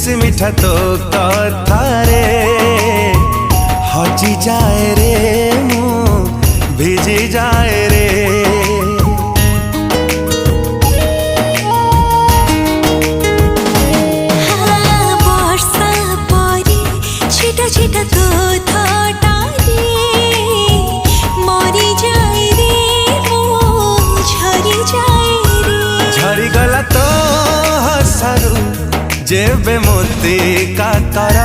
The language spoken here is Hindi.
मिसी मिठा तो कथारे हजी जाए रे मु भिजी जाए रे। वर्षा परी छिटा छिटा तो थटारे मरी जाए रे मु झरी जाए रे। झरी गला तो हसारू जेबे मोती कातर